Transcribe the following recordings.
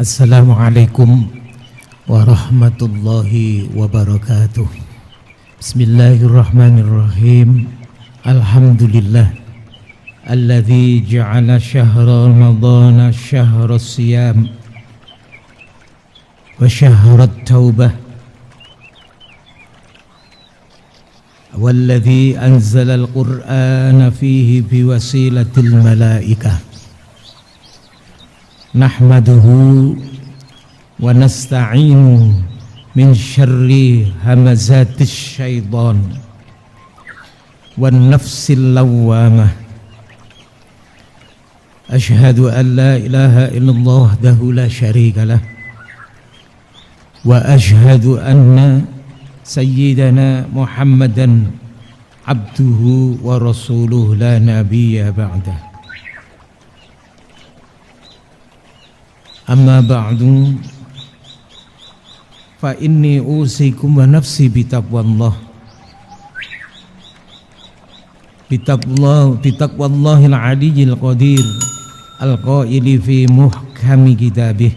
Assalamualaikum warahmatullahi wabarakatuh. Bismillahirrahmanirrahim. Alhamdulillah alladzi ja'ala syahra ramadhana syahra siyam wa syahra taubah walladzi anzala al-Qur'ana fihi biwasilatil malaikah. Nahmaduhu wa nasta'inu min syarri hamazatis syaitan wan nafsil lawwamah. Ashhadu an la ilaha illallah wahdahu la syarika lah wa ashhadu anna sayyidana Muhammadan abduhu wa rasuluhu la nabiyya ba'dah. Amma ba'du fa inni usikum wa nafsi bitaqwallah bitaqwallahil aliyyil qadir al-qaili fi muhkami kitabih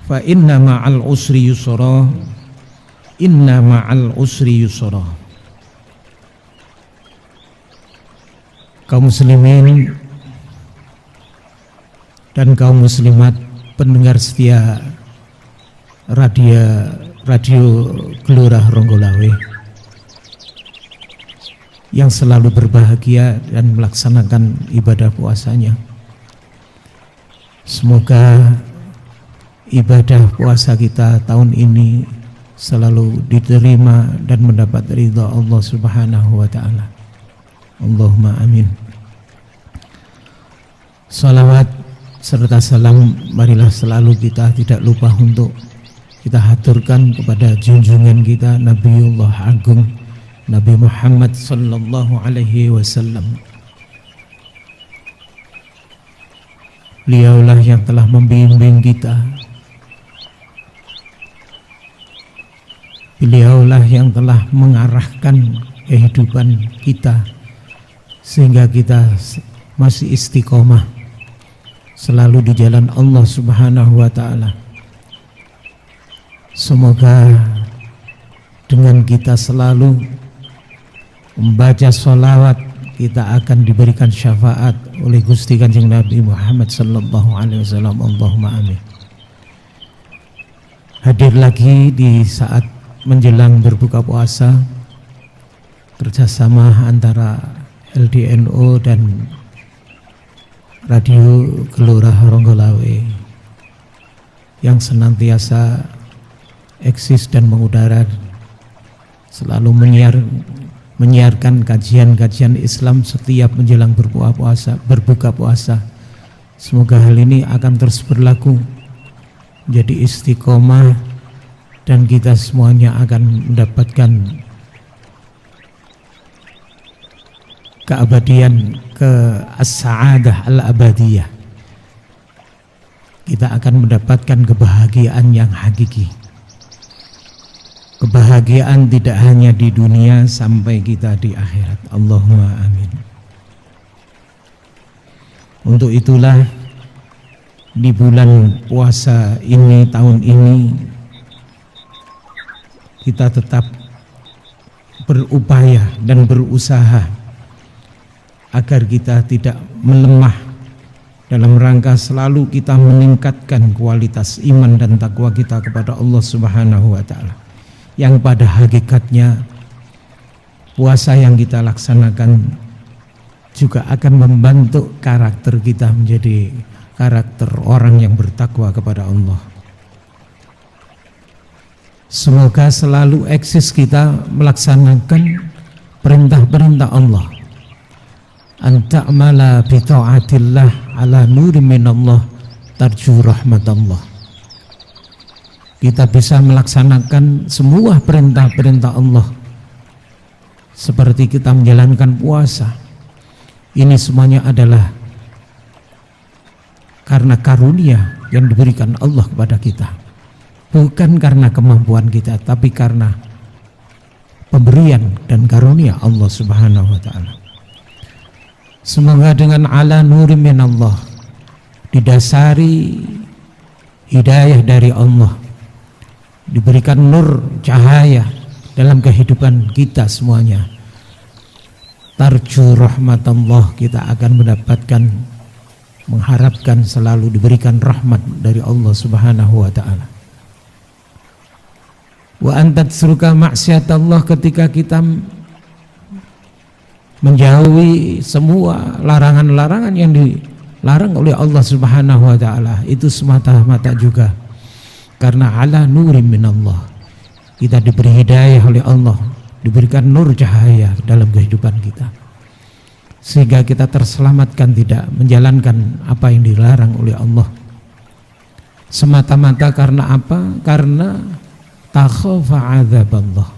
fa inna ma'al usri yusra inna ma'al usri yusra. Kaum muslimin dan kaum muslimat pendengar setia radio Gelora Ronggolawe yang selalu berbahagia dan melaksanakan ibadah puasanya. Semoga ibadah puasa kita tahun ini selalu diterima dan mendapat ridha Allah Subhanahu wa taala. Allahumma amin. Salawat serta salam marilah selalu kita tidak lupa untuk kita haturkan kepada junjungan kita Nabiullah Agung Nabi Muhammad sallallahu alaihi wasallam. Beliaulah yang telah membimbing kita, beliaulah yang telah mengarahkan kehidupan kita sehingga kita masih istiqomah selalu di jalan Allah Subhanahu wa taala. Semoga dengan kita selalu membaca sholawat kita akan diberikan syafaat oleh Gusti Kanjeng Nabi Muhammad sallallahu alaihi wasallam. Allahumma amin. Hadir lagi di saat menjelang berbuka puasa kerjasama antara LDNO dan Radio Gelora Ronggolawe yang senantiasa eksis dan mengudara, selalu menyiarkan kajian-kajian Islam setiap menjelang berbuka puasa. Semoga hal ini akan terus berlaku, menjadi istiqomah, dan kita semuanya akan mendapatkan keabadian, ke as-sa'adah al-abadiyah. Kita akan mendapatkan kebahagiaan yang hakiki. Kebahagiaan tidak hanya di dunia sampai kita di akhirat. Allahumma amin. Untuk itulah di bulan puasa ini, tahun ini, kita tetap berupaya dan berusaha agar kita tidak melemah dalam rangka selalu kita meningkatkan kualitas iman dan takwa kita kepada Allah Subhanahu wa taala, yang pada hakikatnya puasa yang kita laksanakan juga akan membentuk karakter kita menjadi karakter orang yang bertakwa kepada Allah. Semoga selalu eksis kita melaksanakan perintah-perintah Allah. Anta'mala bi ta'atillah ala nuri minallah tarju rahmatallah. Kita bisa melaksanakan semua perintah-perintah Allah seperti kita menjalankan puasa. Ini semuanya adalah karena karunia yang diberikan Allah kepada kita, bukan karena kemampuan kita, tapi karena pemberian dan karunia Allah Subhanahu wa taala. Semoga dengan ala nuri minallah, didasari hidayah dari Allah, diberikan nur cahaya dalam kehidupan kita semuanya. Tarju rahmatullah, kita akan mendapatkan, mengharapkan selalu diberikan rahmat dari Allah Subhanahu wa ta'ala. Wa antat suruka maksiat Allah, ketika kita menjauhi semua larangan-larangan yang dilarang oleh Allah Subhanahu wa ta'ala, itu semata-mata juga karena ala nurim minallah, kita diberi hidayah oleh Allah, diberikan nur cahaya dalam kehidupan kita, sehingga kita terselamatkan, tidak menjalankan apa yang dilarang oleh Allah. Semata-mata karena apa? Karena takhafa adzaballah,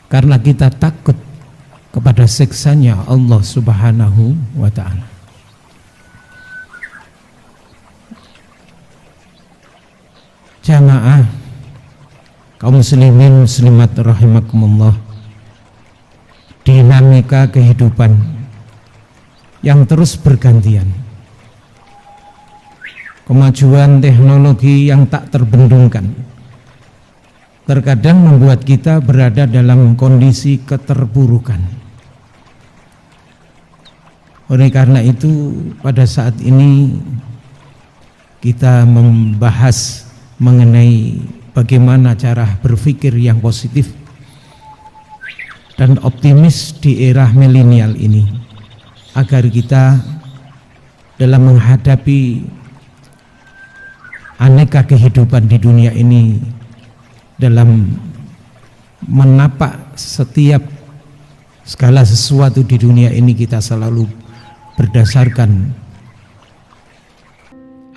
karena kita takut kepada siksanya Allah Subhanahu wa ta'ala. Jamaah kaum muslimin muslimat rahimakumullah, dinamika kehidupan yang terus bergantian, kemajuan teknologi yang tak terbendungkan, terkadang membuat kita berada dalam kondisi keterpurukan. Oleh karena itu, pada saat ini kita membahas mengenai bagaimana cara berpikir yang positif dan optimis di era milenial ini, agar kita dalam menghadapi aneka kehidupan di dunia ini, dalam menapak setiap segala sesuatu di dunia ini, kita selalu berdasarkan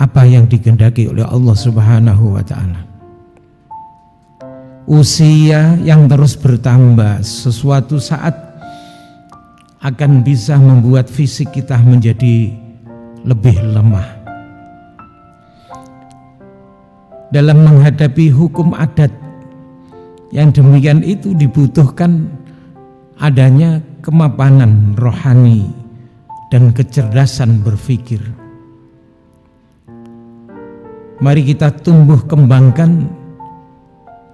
apa yang dikehendaki oleh Allah Subhanahu wa ta'ala. Usia yang terus bertambah sesuatu saat akan bisa membuat fisik kita menjadi lebih lemah. Dalam menghadapi hukum adat yang demikian itu dibutuhkan adanya kemapanan rohani dan kecerdasan berpikir. Mari kita tumbuh kembangkan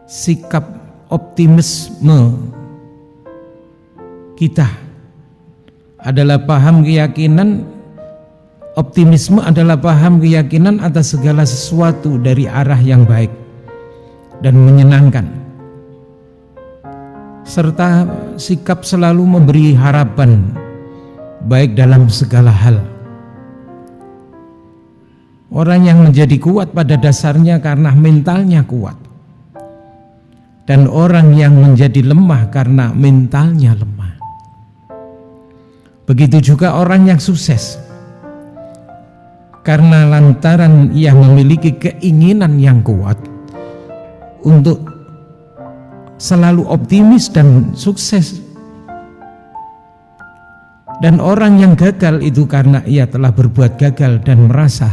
sikap optimisme kita. Adalah paham keyakinan, optimisme adalah paham keyakinan atas segala sesuatu dari arah yang baik dan menyenangkan, serta sikap selalu memberi harapan baik dalam segala hal. Orang yang menjadi kuat pada dasarnya karena mentalnya kuat, dan orang yang menjadi lemah karena mentalnya lemah. Begitu juga orang yang sukses karena lantaran ia memiliki keinginan yang kuat untuk selalu optimis dan sukses. Dan orang yang gagal itu karena ia telah berbuat gagal dan merasa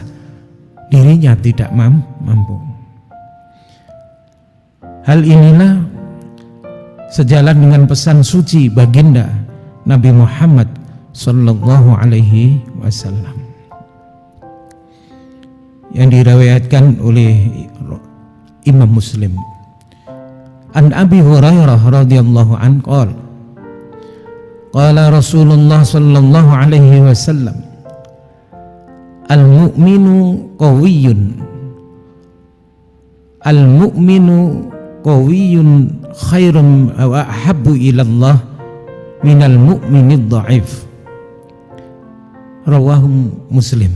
dirinya tidak mampu. Hal inilah sejalan dengan pesan suci baginda Nabi Muhammad sallallahu alaihi wasallam yang diriwayatkan oleh Imam Muslim. An Abi Hurairah radhiyallahu anhu qala qala Rasulullah sallallahu alaihi wasallam, al-mu'minu qawiyyun khairun wa ahabbu ilallah minal mu'minid dha'if. Rawahu Muslim.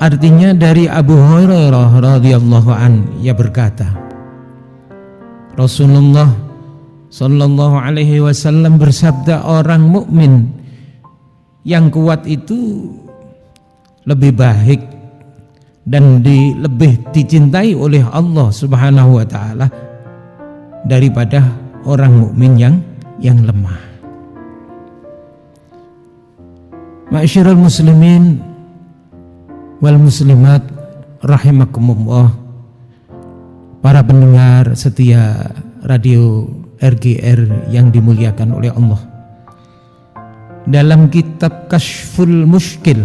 Artinya dari Abu Hurairah radhiyallahu an, ia berkata, Rasulullah sallallahu alaihi wasallam bersabda, orang mukmin yang kuat itu lebih baik dan lebih dicintai oleh Allah Subhanahu wa ta'ala daripada orang mukmin yang lemah. Ma'asyiral muslimin wal muslimat rahimakumullah, para pendengar setia radio RGR yang dimuliakan oleh Allah. Dalam kitab Kashful Mushkil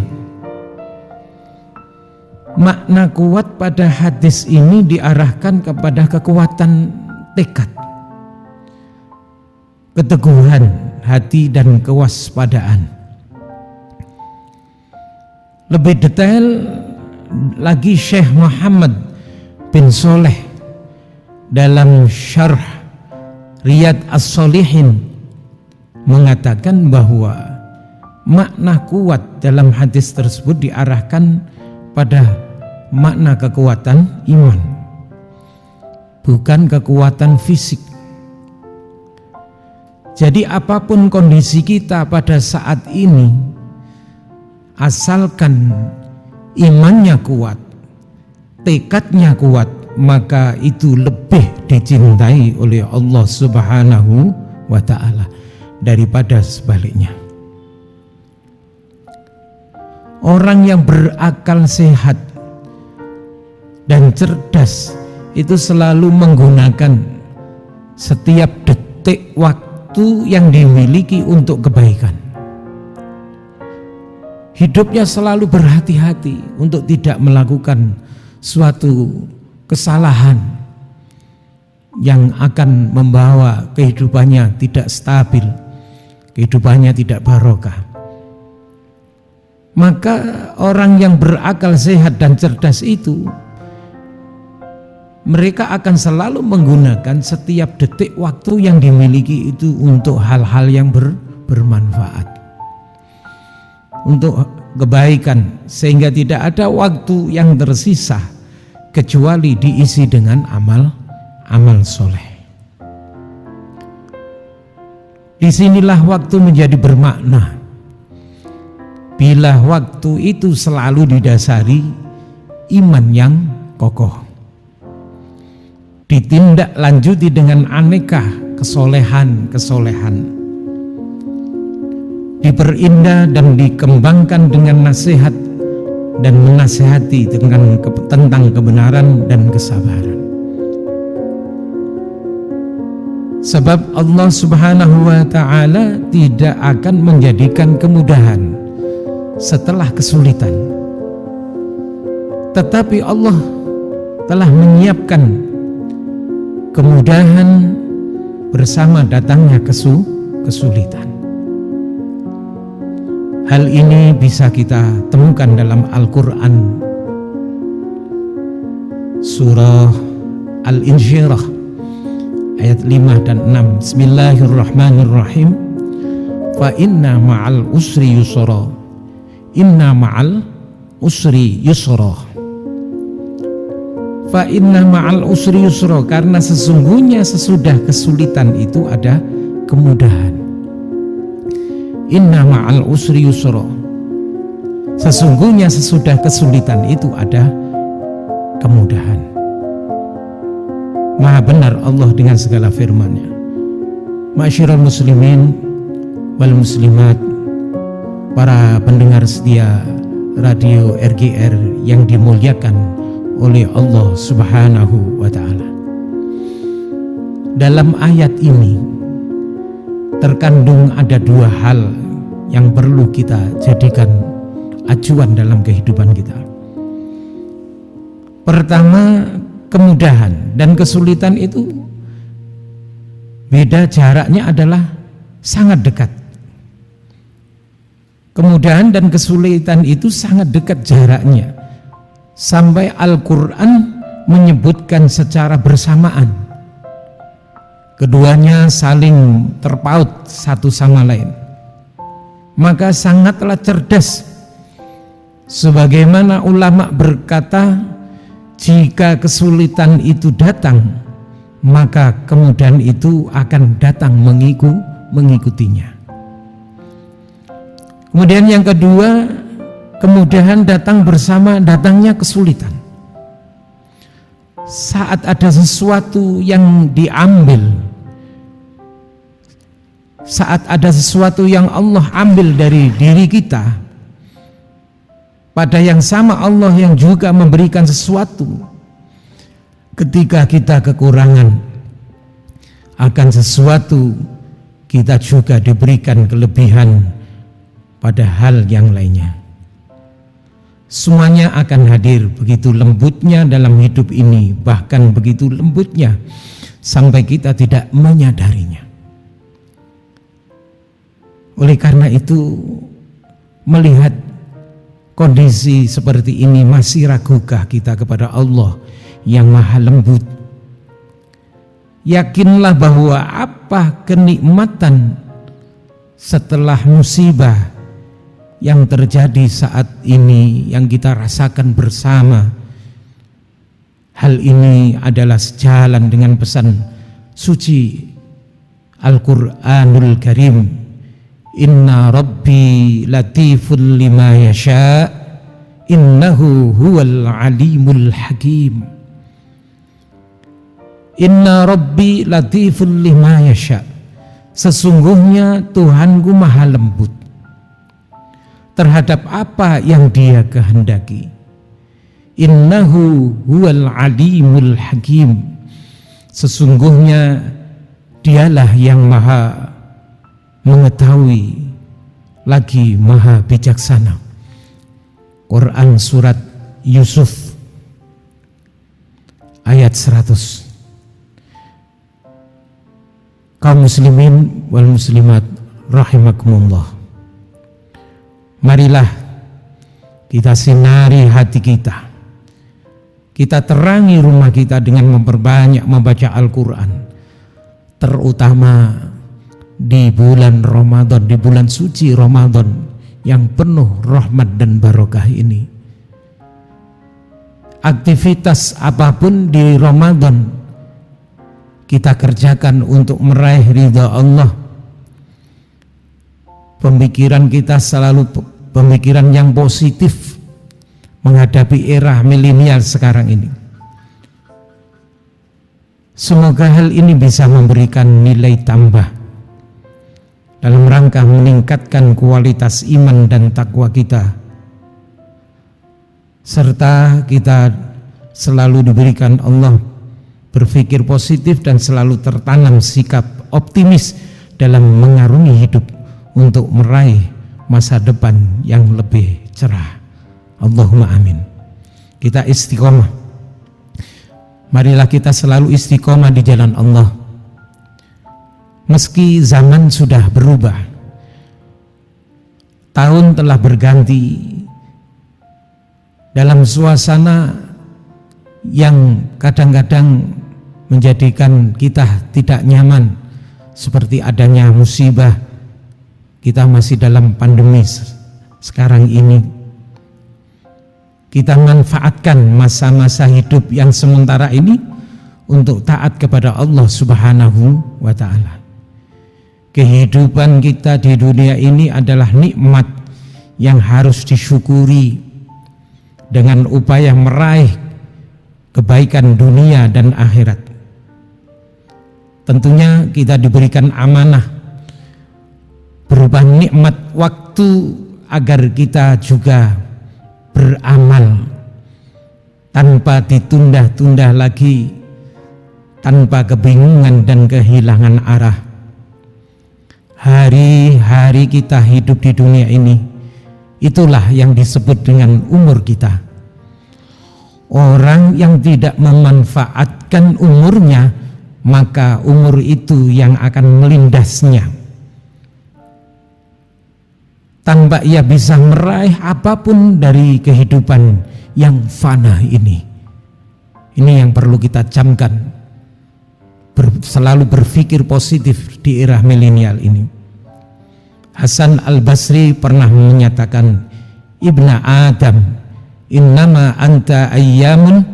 makna kuat pada hadis ini diarahkan kepada kekuatan tekad, keteguhan hati dan kewaspadaan. Lebih detail lagi, Syekh Muhammad bin Shalih dalam Syarh Riyadh As-Shalihin mengatakan bahwa makna kuat dalam hadis tersebut diarahkan pada makna kekuatan iman, bukan kekuatan fisik. Jadi apapun kondisi kita pada saat ini, asalkan imannya kuat, tekadnya kuat, maka itu lebih dicintai oleh Allah Subhanahu wa ta'ala daripada sebaliknya. Orang yang berakal sehat dan cerdas itu selalu menggunakan setiap detik waktu yang dimiliki untuk kebaikan. Hidupnya selalu berhati-hati untuk tidak melakukan suatu kesalahan yang akan membawa kehidupannya tidak stabil, kehidupannya tidak barokah. Maka orang yang berakal sehat dan cerdas itu, mereka akan selalu menggunakan setiap detik waktu yang dimiliki itu untuk hal-hal yang bermanfaat, untuk kebaikan, sehingga tidak ada waktu yang tersisa kecuali diisi dengan amal soleh. Disinilah waktu menjadi bermakna bila waktu itu selalu didasari iman yang kokoh, ditindaklanjuti dengan aneka kesolehan, diperindah dan dikembangkan dengan nasihat dan menasihati tentang kebenaran dan kesabaran. Sebab Allah Subhanahu wa ta'ala tidak akan menjadikan kemudahan setelah kesulitan, tetapi Allah telah menyiapkan kemudahan bersama datangnya kesulitan. Hal ini bisa kita temukan dalam Al-Quran, surah Al-Insyirah ayat 5 dan 6. Bismillahirrahmanirrahim. Fa inna ma'al usri yusra, inna ma'al usri yusra. Fa inna ma'al usri yusra, karena sesungguhnya sesudah kesulitan itu ada kemudahan. Inna ma'al usri yusra, sesungguhnya sesudah kesulitan itu ada kemudahan. Maha benar Allah dengan segala firman-Nya. Ma'asyiral muslimin wal muslimat, para pendengar setia radio RGR yang dimuliakan oleh Allah Subhanahu wa ta'ala. Dalam ayat ini terkandung ada dua hal yang perlu kita jadikan acuan dalam kehidupan kita. Pertama, kemudahan dan kesulitan itu beda, jaraknya adalah sangat dekat. Kemudahan dan kesulitan itu sangat dekat jaraknya, sampai Al-Quran menyebutkan secara bersamaan. Keduanya saling terpaut satu sama lain. Maka sangatlah cerdas sebagaimana ulama berkata, jika kesulitan itu datang, maka kemudahan itu akan datang mengikutinya. Kemudian yang kedua, kemudahan datang bersama datangnya kesulitan. Saat ada sesuatu yang diambil, saat ada sesuatu yang Allah ambil dari diri kita, pada yang sama Allah yang juga memberikan sesuatu. Ketika kita kekurangan akan sesuatu, kita juga diberikan kelebihan pada hal yang lainnya. semuanya akan hadir. Begitu lembutnya dalam hidup ini, bahkan begitu lembutnya sampai kita tidak menyadarinya. Oleh karena itu, melihat kondisi seperti ini, masih ragukah kita kepada Allah yang maha lembut? Yakinlah bahwa apa kenikmatan setelah musibah yang terjadi saat ini yang kita rasakan bersama. Hal ini adalah sejalan dengan pesan suci Al-Quranul Karim. Inna Rabbi latiful lima yasha, innahu huwal alimul hakim. Inna Rabbi latiful lima yasha, sesungguhnya Tuhanku maha lembut terhadap apa yang Dia kehendaki. Innahu huwal alimul hakim, sesungguhnya Dialah yang maha mengetahui lagi maha bijaksana. Quran surat Yusuf ayat 100. Kaum muslimin wal muslimat rahimakumullah, marilah kita sinari hati kita, kita terangi rumah kita dengan memperbanyak membaca Al-Quran, terutama di bulan Ramadan, di bulan suci Ramadan yang penuh rahmat dan barokah ini. Aktivitas apapun di Ramadan kita kerjakan untuk meraih ridha Allah. Pemikiran kita selalu pemikiran yang positif menghadapi era milenial sekarang ini. Semoga hal ini bisa memberikan nilai tambah dalam rangka meningkatkan kualitas iman dan takwa kita, serta kita selalu diberikan Allah berpikir positif dan selalu tertanam sikap optimis dalam mengarungi hidup untuk meraih masa depan yang lebih cerah. Allahumma amin. Kita istiqomah. Marilah kita selalu istiqomah di jalan Allah. Meski zaman sudah berubah, tahun telah berganti, dalam suasana yang kadang-kadang menjadikan kita tidak nyaman, seperti adanya musibah. Kita masih dalam pandemi sekarang ini. Kita manfaatkan masa-masa hidup yang sementara ini untuk taat kepada Allah Subhanahu wa ta'ala. Kehidupan kita di dunia ini adalah nikmat yang harus disyukuri dengan upaya meraih kebaikan dunia dan akhirat. Tentunya kita diberikan amanah berupa nikmat waktu agar kita juga beramal tanpa ditunda-tunda lagi, tanpa kebingungan dan kehilangan arah. Hari-hari kita hidup di dunia ini, itulah yang disebut dengan umur kita. Orang yang tidak memanfaatkan umurnya, maka umur itu yang akan melindasnya, tanpa ia bisa meraih apapun dari kehidupan yang fana ini. Ini yang perlu kita camkan, selalu berpikir positif di era milenial ini. Hasan Al-Basri pernah menyatakan, Ibna Adam, innama anta ayyamun,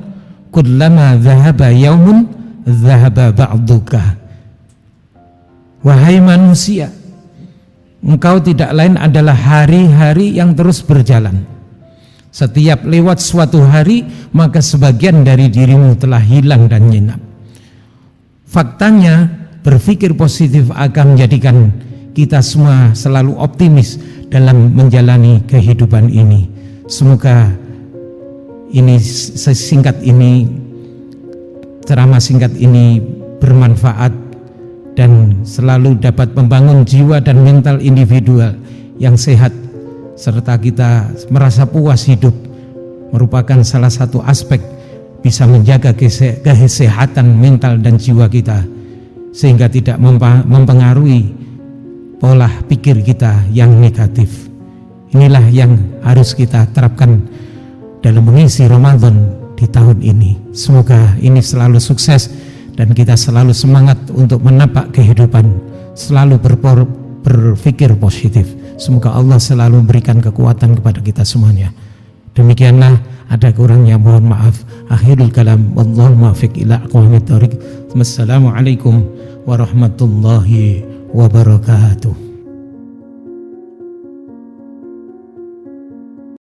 kullama dhahaba yaumun dhahaba ba'duka. Wahai manusia, engkau tidak lain adalah hari-hari yang terus berjalan. Setiap lewat suatu hari, maka sebagian dari dirimu telah hilang dan nyenap. Faktanya, berpikir positif akan menjadikan kita semua selalu optimis dalam menjalani kehidupan ini. Semoga ini sesingkat ini, ceramah singkat ini bermanfaat dan selalu dapat membangun jiwa dan mental individual yang sehat, serta kita merasa puas hidup merupakan salah satu aspek bisa menjaga kesehatan mental dan jiwa kita, sehingga tidak mempengaruhi pola pikir kita yang negatif. Inilah yang harus kita terapkan dalam mengisi Ramadan di tahun ini. Semoga ini selalu sukses dan kita selalu semangat untuk menapak kehidupan, selalu berpikir positif. Semoga Allah selalu memberikan kekuatan kepada kita semuanya. Demikianlah, ada kurangnya mohon maaf. Akhirul kalam, wallahu muwaffiq ila aqwamit thoriq. Wassalamualaikum warahmatullahi wabarakatuh.